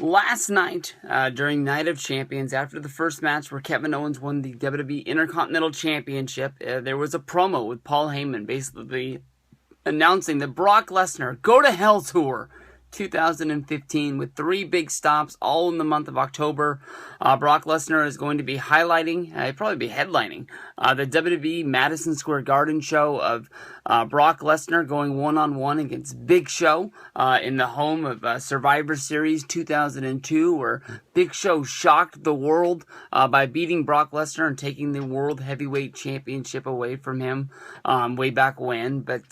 Last night, during Night of Champions, after the first match where Kevin Owens won the WWE Intercontinental Championship, there was a promo with Paul Heyman basically announcing the Brock Lesnar Go to Hell Tour 2015 with 3 big stops all in the month of October. Brock Lesnar is going to be highlighting, he'll probably be headlining, the WWE Madison Square Garden show of Brock Lesnar going one-on-one against Big Show in the home of Survivor Series 2002, where Big Show shocked the world by beating Brock Lesnar and taking the World Heavyweight Championship away from him way back when. But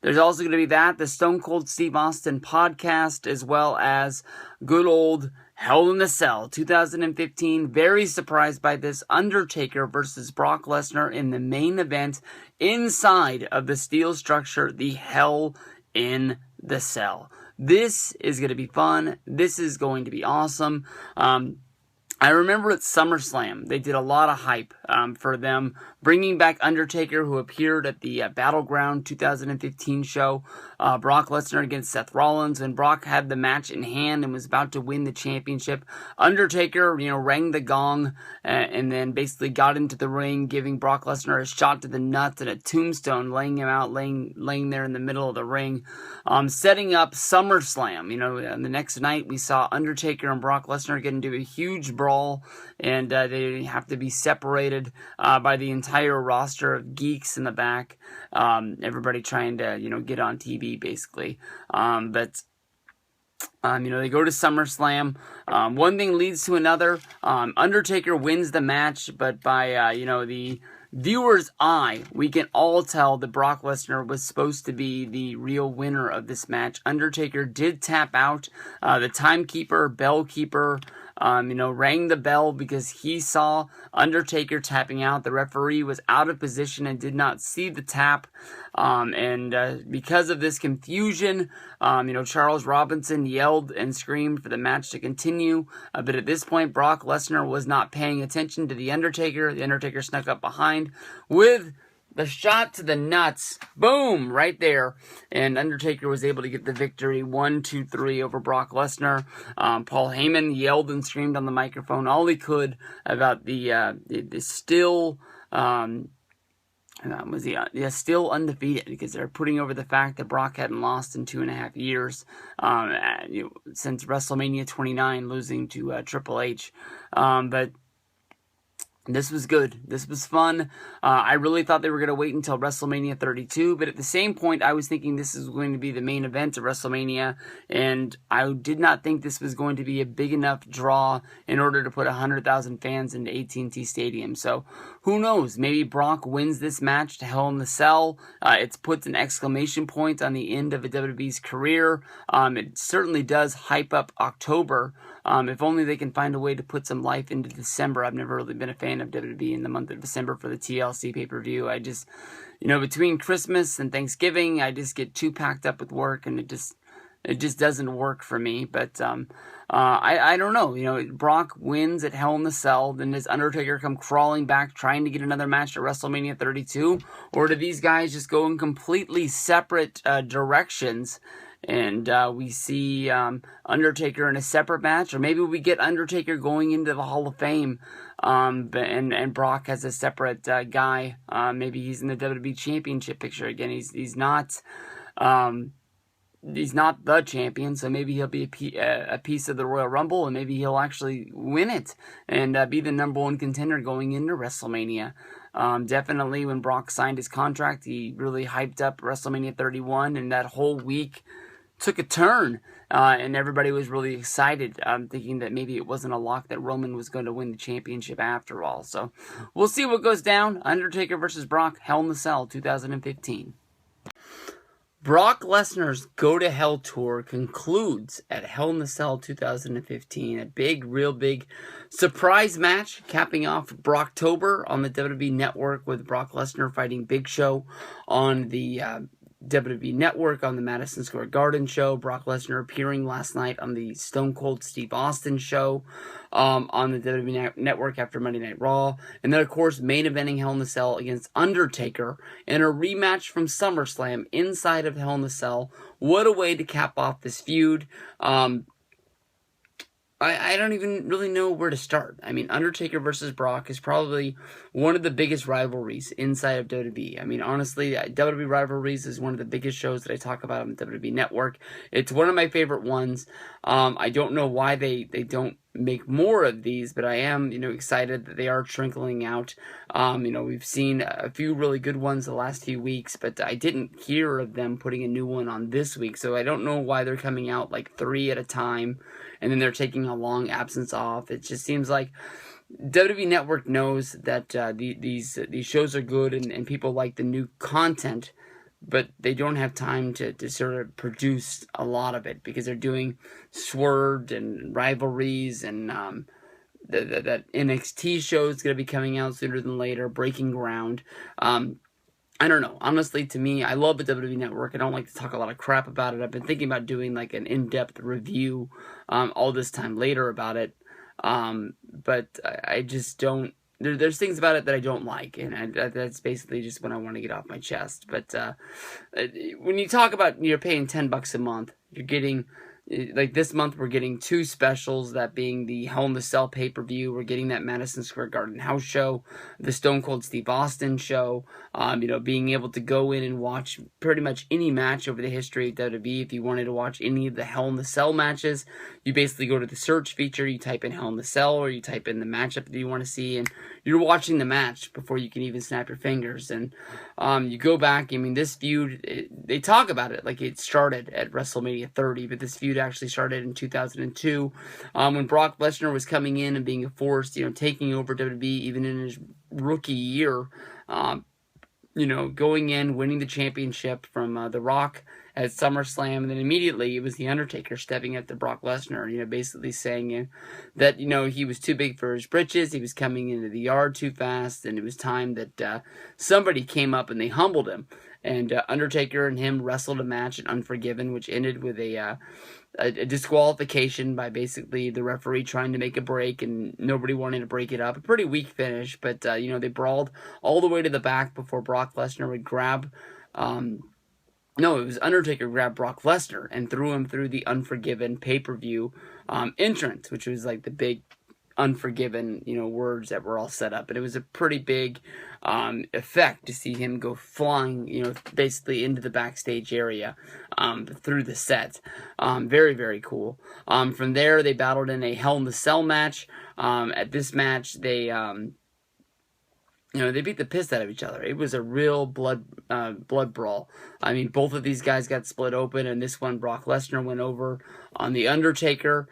there's also going to be that, the Stone Cold Steve Austin podcast, as well as good old Hell in the Cell 2015. Very surprised by this. Undertaker versus Brock Lesnar in the main event inside of the steel structure, the Hell in the Cell. This is going to be fun. This is going to be awesome. I remember at SummerSlam, they did a lot of hype for them bringing back Undertaker, who appeared at the Battleground 2015 show. Brock Lesnar against Seth Rollins. When Brock had the match in hand and was about to win the championship, Undertaker, rang the gong and then basically got into the ring, giving Brock Lesnar a shot to the nuts and a tombstone, laying him out, laying there in the middle of the ring, setting up SummerSlam. And the next night we saw Undertaker and Brock Lesnar get into a huge brawl, and they have to be separated by the entire roster of geeks in the back. Everybody trying to, get on TV, basically. But they go to SummerSlam. One thing leads to another. Undertaker wins the match, but by, the viewer's eye, we can all tell that Brock Lesnar was supposed to be the real winner of this match. Undertaker did tap out. The timekeeper, bellkeeper, rang the bell because he saw Undertaker tapping out. The referee was out of position and did not see the tap. Because of this confusion, Charles Robinson yelled and screamed for the match to continue. But at this point, Brock Lesnar was not paying attention to the Undertaker. The Undertaker snuck up behind with the shot to the nuts. Boom! Right there. And Undertaker was able to get the victory 1-2-3 over Brock Lesnar. Paul Heyman yelled and screamed on the microphone all he could about the still still undefeated, because they're putting over the fact that Brock hadn't lost in 2.5 years since WrestleMania 29, losing to Triple H. But this was good. This was fun. I really thought they were going to wait until WrestleMania 32, but at the same point, I was thinking this is going to be the main event of WrestleMania, and I did not think this was going to be a big enough draw in order to put 100,000 fans into AT&T Stadium. So, who knows? Maybe Brock wins this match to Hell in the Cell. It puts an exclamation point on the end of a WWE's career. It certainly does hype up October. If only they can find a way to put some life into December. I've never really been a fan of WWE in the month of December for the TLC pay-per-view. I just, between Christmas and Thanksgiving, I just get too packed up with work, and it just doesn't work for me. But I don't know. Brock wins at Hell in the Cell. Then does Undertaker come crawling back trying to get another match at WrestleMania 32? Or do these guys just go in completely separate directions? And we see Undertaker in a separate match, or maybe we get Undertaker going into the Hall of Fame, and Brock has a separate guy. Maybe he's in the WWE Championship picture again. He's not the champion, so maybe he'll be a piece of the Royal Rumble, and maybe he'll actually win it and be the number one contender going into WrestleMania. Definitely, when Brock signed his contract, he really hyped up WrestleMania 31, and that whole week took a turn, and everybody was really excited, thinking that maybe it wasn't a lock that Roman was going to win the championship after all. So we'll see what goes down. Undertaker versus Brock, Hell in the Cell 2015. Brock Lesnar's Go to Hell tour concludes at Hell in the Cell 2015. A real big surprise match capping off Brocktober on the WWE Network, with Brock Lesnar fighting Big Show on the WWE Network on the Madison Square Garden show. Brock Lesnar appearing last night on the Stone Cold Steve Austin show on the WWE Network after Monday Night Raw. And then, of course, main eventing Hell in the Cell against Undertaker in a rematch from SummerSlam inside of Hell in the Cell. What a way to cap off this feud. I don't even really know where to start. I mean, Undertaker versus Brock is probably one of the biggest rivalries inside of WWE. I mean, honestly, WWE Rivalries is one of the biggest shows that I talk about on the WWE Network. It's one of my favorite ones. I don't know why they don't make more of these, but I am, excited that they are trickling out. We've seen a few really good ones the last few weeks, but I didn't hear of them putting a new one on this week, so I don't know why they're coming out like 3 at a time, and then they're taking a long absence off. It just seems like WWE Network knows that these shows are good, and people like the new content, but they don't have time to sort of produce a lot of it because they're doing Swerved and Rivalries, and that NXT show is going to be coming out sooner than later, Breaking Ground. I don't know. Honestly, to me, I love the WWE Network. I don't like to talk a lot of crap about it. I've been thinking about doing like an in-depth review all this time later about it. But I just don't. There's things about it that I don't like, and that's basically just what I want to get off my chest. But when you talk about you're paying $10 a month, you're getting. Like this month, we're getting 2 specials, that being the Hell in the Cell pay-per-view. We're getting that Madison Square Garden house show, the Stone Cold Steve Austin show. Being able to go in and watch pretty much any match over the history of WWE. If you wanted to watch any of the Hell in the Cell matches, you basically go to the search feature, you type in Hell in the Cell, or you type in the matchup that you want to see, and you're watching the match before you can even snap your fingers. And you go back, I mean, this feud, they talk about it like it started at WrestleMania 30, but this feud actually started in 2002 when Brock Lesnar was coming in and being a force, taking over WWE even in his rookie year. Going in, winning the championship from The Rock at SummerSlam, and then immediately it was The Undertaker stepping up to Brock Lesnar, basically saying that, he was too big for his britches, he was coming into the yard too fast, and it was time that somebody came up and they humbled him. And Undertaker and him wrestled a match at Unforgiven, which ended with a disqualification by basically the referee trying to make a break and nobody wanting to break it up. A pretty weak finish, but they brawled all the way to the back before Brock Lesnar would grab. No, it was Undertaker grabbed Brock Lesnar and threw him through the Unforgiven pay-per-view entrance, which was like the big Unforgiven, words that were all set up. And it was a pretty big effect to see him go flying, basically into the backstage area through the set. Very, very cool. From there, they battled in a Hell in the Cell match. At this match, they beat the piss out of each other. It was a real blood brawl. I mean, both of these guys got split open, and this one, Brock Lesnar went over on The Undertaker.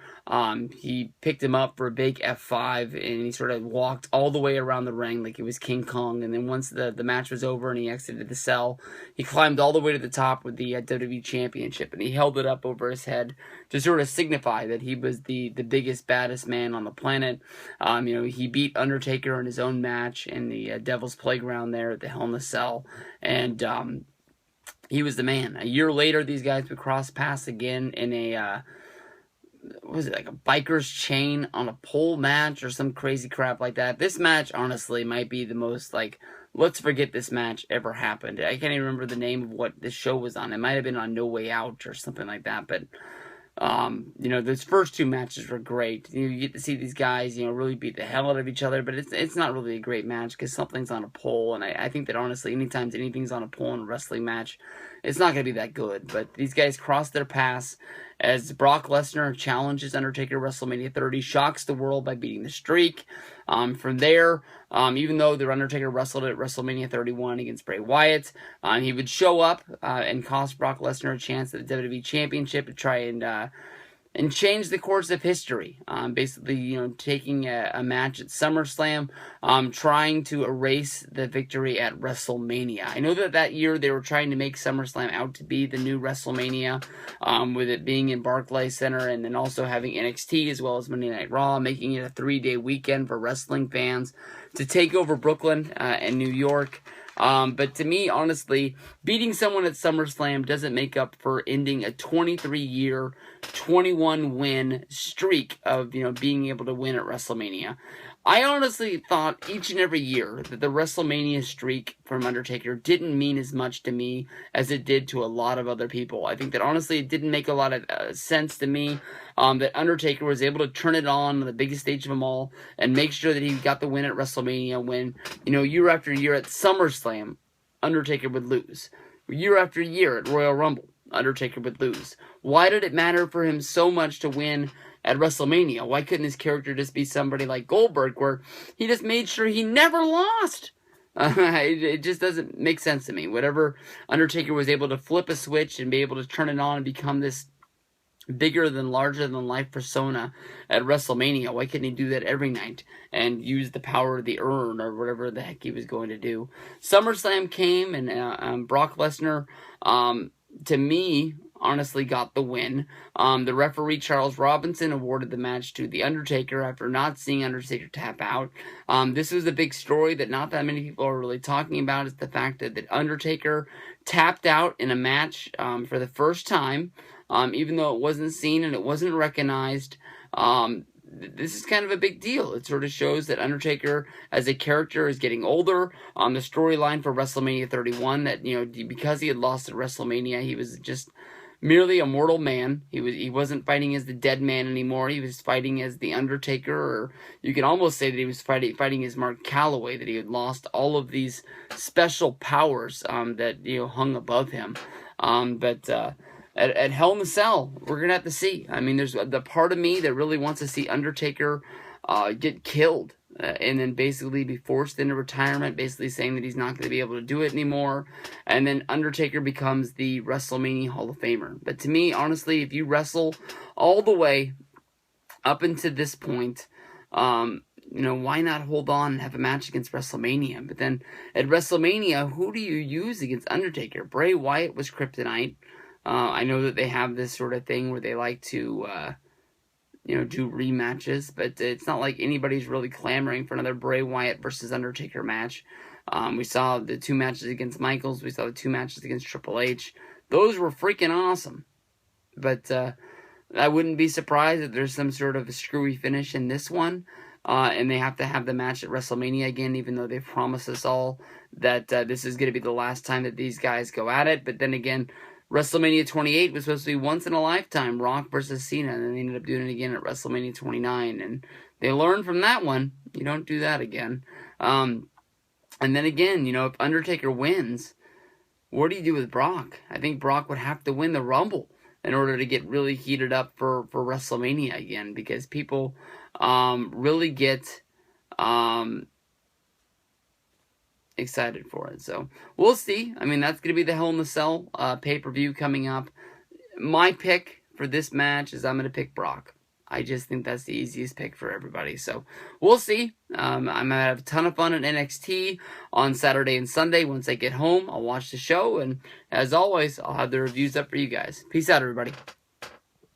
He picked him up for a big F5, and he sort of walked all the way around the ring like it was King Kong. And then once the match was over and he exited the cell, he climbed all the way to the top with the WWE Championship, and he held it up over his head to sort of signify that he was the biggest, baddest man on the planet. He beat Undertaker in his own match in the Devil's Playground there at the Hell in the Cell, and he was the man. A year later, these guys would cross paths again in a what was it, like a biker's chain on a pole match or some crazy crap like that. This match, honestly, might be the most, like, let's forget this match ever happened. I can't even remember the name of what this show was on. It might have been on No Way Out or something like that, but those first 2 matches were great. You get to see these guys, really beat the hell out of each other, but it's not really a great match because something's on a pole, and I think that honestly, anytime anything's on a pole in a wrestling match, it's not going to be that good. But these guys crossed their paths as Brock Lesnar challenges Undertaker WrestleMania 30, shocks the world by beating the streak. From there, even though the Undertaker wrestled at WrestleMania 31 against Bray Wyatt, he would show up and cost Brock Lesnar a chance at the WWE Championship to try and change the course of history. Basically, taking a match at SummerSlam, trying to erase the victory at WrestleMania. I know that year they were trying to make SummerSlam out to be the new WrestleMania, with it being in Barclays Center and then also having NXT as well as Monday Night Raw, making it a 3-day weekend for wrestling fans to take over Brooklyn and New York. But to me, honestly, beating someone at SummerSlam doesn't make up for ending a 23-year, 21-win streak of, being able to win at WrestleMania. I honestly thought each and every year that the WrestleMania streak from Undertaker didn't mean as much to me as it did to a lot of other people. I think that honestly it didn't make a lot of sense to me that Undertaker was able to turn it on the biggest stage of them all and make sure that he got the win at WrestleMania when, year after year at SummerSlam, Undertaker would lose. Year after year at Royal Rumble, Undertaker would lose. Why did it matter for him so much to win at WrestleMania? Why couldn't his character just be somebody like Goldberg, where he just made sure he never lost? It just doesn't make sense to me. Whatever Undertaker was able to flip a switch and be able to turn it on and become this bigger than larger than life persona at WrestleMania, why couldn't he do that every night and use the power of the urn or whatever the heck he was going to do? SummerSlam came and Brock Lesnar, to me, honestly got the win. The referee, Charles Robinson, awarded the match to The Undertaker after not seeing Undertaker tap out. This was a big story that not that many people are really talking about, is the fact that Undertaker tapped out in a match for the first time, even though it wasn't seen and it wasn't recognized. This is kind of a big deal. It sort of shows that Undertaker as a character is getting older. The storyline for WrestleMania 31, that, because he had lost at WrestleMania, he was just merely a mortal man. He wasn't fighting as the dead man anymore. He was fighting as the Undertaker, or you can almost say that he was fighting as Mark Calloway, that he had lost all of these special powers that hung above him. At Hell in a Cell, we're going to have to see. I mean, there's the part of me that really wants to see Undertaker get killed and then basically be forced into retirement, basically saying that he's not going to be able to do it anymore. And then Undertaker becomes the WrestleMania Hall of Famer. But to me, honestly, if you wrestle all the way up until this point, why not hold on and have a match against WrestleMania? But then at WrestleMania, who do you use against Undertaker? Bray Wyatt was kryptonite. I know that they have this sort of thing where they like to, do rematches, but it's not like anybody's really clamoring for another Bray Wyatt versus Undertaker match. We saw the 2 matches against Michaels. We saw the 2 matches against Triple H. Those were freaking awesome. But I wouldn't be surprised if there's some sort of a screwy finish in this one. And they have to have the match at WrestleMania again, even though they've promised us all that this is going to be the last time that these guys go at it. But then again, WrestleMania 28 was supposed to be once in a lifetime, Rock versus Cena, and then they ended up doing it again at WrestleMania 29, and they learned from that one. You don't do that again. And then again, if Undertaker wins, what do you do with Brock? I think Brock would have to win the Rumble in order to get really heated up for WrestleMania again, because people really get excited for it. So we'll see. I mean, that's going to be the Hell in the Cell pay-per-view coming up. My pick for this match is I'm going to pick Brock. I just think that's the easiest pick for everybody. So we'll see. I'm going to have a ton of fun at NXT on Saturday and Sunday. Once I get home, I'll watch the show. And as always, I'll have the reviews up for you guys. Peace out, everybody.